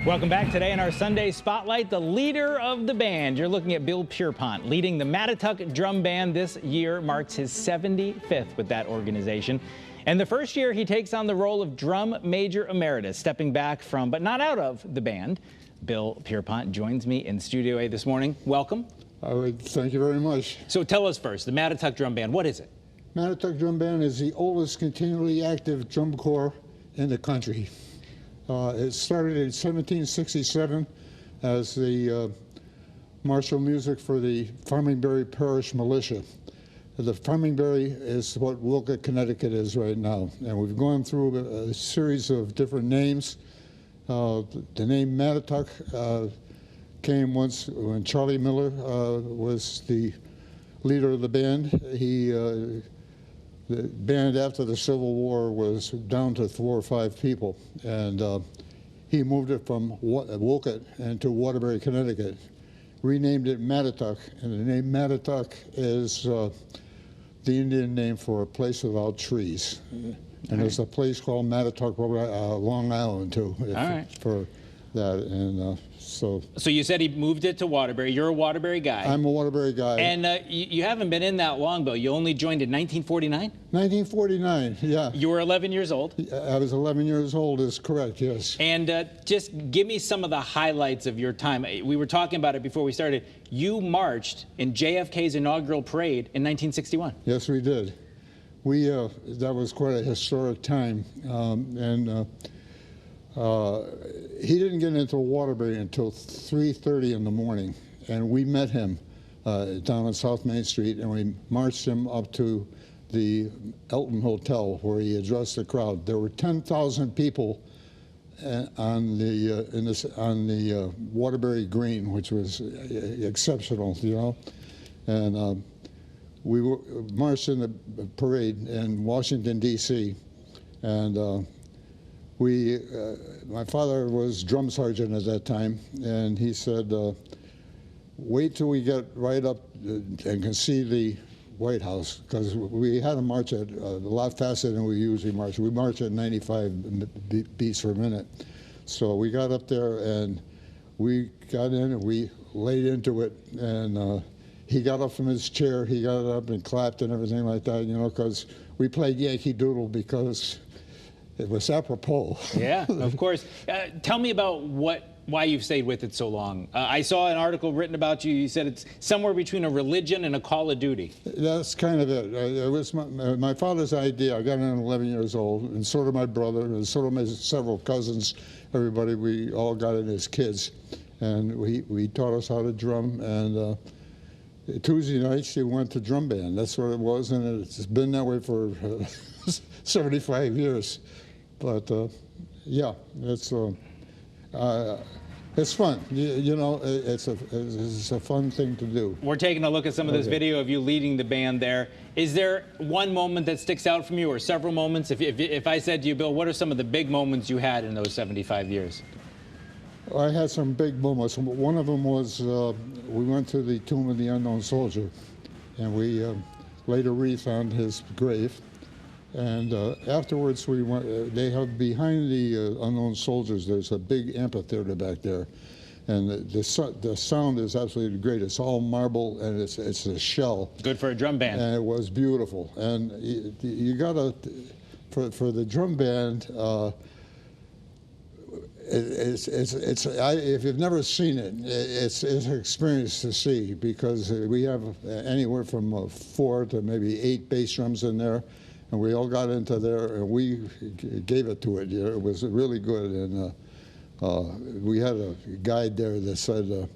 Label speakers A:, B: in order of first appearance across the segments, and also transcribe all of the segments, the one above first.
A: Welcome back. Today in our Sunday Spotlight, the leader of the band. You're looking at Bill Pierpont, leading the Mattatuck Drum Band. This year marks his 75th with that organization. And the first year he takes on the role of drum major emeritus, stepping back from, but not out of, the band. Bill Pierpont joins me in Studio A this morning. Welcome.
B: Thank you very much.
A: So tell us first, the Mattatuck Drum Band, what is it?
B: Mattatuck Drum Band is the oldest continually active drum corps in the country. It started in 1767 as the martial music for the Farmingbury Parish Militia. The Farmingbury is what Wolcott, Connecticut is right now. And we've gone through a series of different names. The name Mattatuck came once when Charlie Miller was the leader of the band. The band after the Civil War was down to 4 or 5 people, and he moved it from Wolcott into Waterbury, Connecticut, renamed it Mattatuck, and the name Mattatuck is the Indian name for a place without trees. And there's a place called Mattatuck, Long Island, too, for that. And so you said he moved it to Waterbury. You're a Waterbury guy. I'm a Waterbury guy. And you haven't been in that long, Bill. You only joined in 1949? 1949, yeah. You were 11 years old? I was 11 years old, is correct, yes. And just give me some of the highlights of your time. We were talking about it before we started. You marched in JFK's inaugural parade in 1961. Yes, we did. That was quite a historic time. He didn't get into Waterbury until 3:30 in the morning, and we met him down on South Main Street, and we marched him up to the Elton Hotel where he addressed the crowd. There were 10,000 people on the Waterbury Green, which was exceptional, you know. And we marched in the parade in Washington, D.C., and my father was drum sergeant at that time, and he said, wait till we get right up and can see the White House, because we had to march at a lot faster than we usually march. We march at 95 beats per minute. So we got up there, and we got in, and we laid into it, and he got up from his chair, he got up and clapped and everything like that, you know, because we played Yankee Doodle because it was apropos. Yeah, of course. Tell me about why you've stayed with it so long. I saw an article written about you. You said it's somewhere between a religion and a call of duty. That's kind of it. It was my father's idea. I got in at 11 years old, and so did my brother, and so did my several cousins. Everybody, we all got in as kids. And we taught us how to drum, and Tuesday nights we went to drum band. That's what it was, and it's been that way for 75 years. But yeah, it's fun. You know, it's a fun thing to do. We're taking a look at some of this video of you leading the band there. Is there one moment that sticks out from you, or several moments? If I said to you, Bill, what are some of the big moments you had in those 75 years? I had some big moments. One of them was we went to the Tomb of the Unknown Soldier, and we laid a wreath on his grave. And afterwards, we went. They have behind the unknown soldiers. There's a big amphitheater back there, and the sound is absolutely great. It's all marble, and it's a shell. Good for a drum band. And it was beautiful. And you gotta for the drum band. If you've never seen it, it's an experience to see, because we have anywhere from 4 to maybe 8 bass drums in there. And we all got into there, and we gave it to it. You know, it was really good. And we had a guide there that said,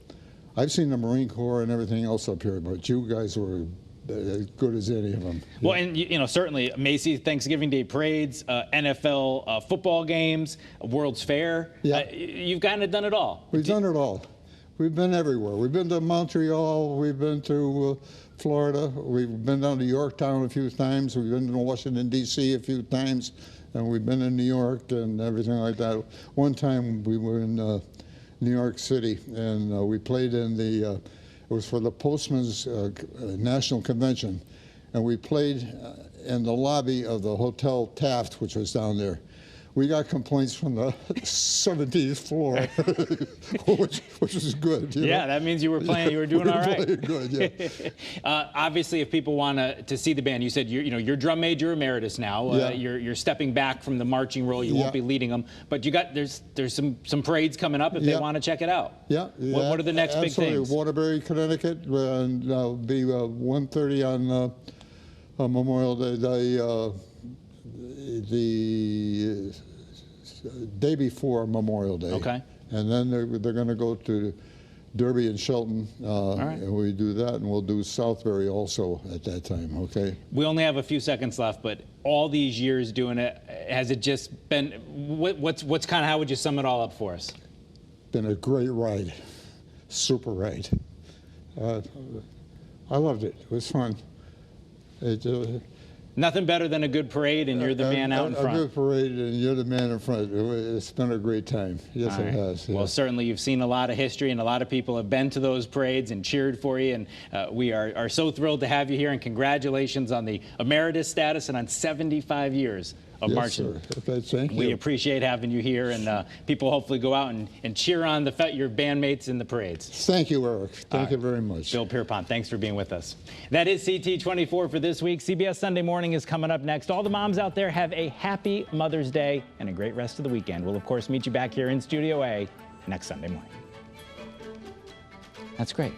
B: I've seen the Marine Corps and everything else up here, but you guys were as good as any of them. Well, and you know, certainly Macy's Thanksgiving Day parades, NFL football games, World's Fair. Yeah. You've kind of done it all. We've done it all. We've been everywhere. We've been to Montreal. We've been to Florida. We've been down to Yorktown a few times. We've been to Washington, D.C. a few times. And we've been in New York and everything like that. One time we were in New York City, and we played in it was for the Postman's National Convention. And we played in the lobby of the Hotel Taft, which was down there. we got complaints from the 17th floor, which is good.
A: Yeah, that means you were playing. You were doing all right.
B: Playing good, yeah.
A: Obviously, if people want to see the band, you said you're drum major emeritus now.
B: Yeah.
A: You're stepping back from the marching role. You won't be leading them, but there's some parades coming up if they want to check it out.
B: Yeah.
A: What are the next big things?
B: Waterbury, Connecticut, and it'll be 1:30 on Memorial Day. The day before Memorial Day.
A: Okay.
B: And then they're going to go to Derby and Shelton, and we do that, and we'll do Southbury also at that time, okay?
A: We only have a few seconds left, but all these years doing it, has it just been, what's kind of, how would you sum it all up for us?
B: Been a great ride, super ride. I loved it. It was fun.
A: Nothing better than a good parade, and you're the man out in front.
B: A good parade, and you're the man in front. It's been a great time. Yes, it has. Yeah.
A: Well, certainly you've seen a lot of history, and a lot of people have been to those parades and cheered for you, and we are so thrilled to have you here, and congratulations on the emeritus status and on 75 years of marching.
B: Sir. Okay, thank you.
A: We appreciate having you here, and people hopefully go out and cheer on your bandmates in the parades.
B: Thank you, Eric. Thank you very much.
A: Bill Pierpont, thanks for being with us. That is CT24 for this week. CBS Sunday Morning is coming up next. All the moms out there, have a happy Mother's Day and a great rest of the weekend. We'll, of course, meet you back here in Studio A next Sunday morning. That's great.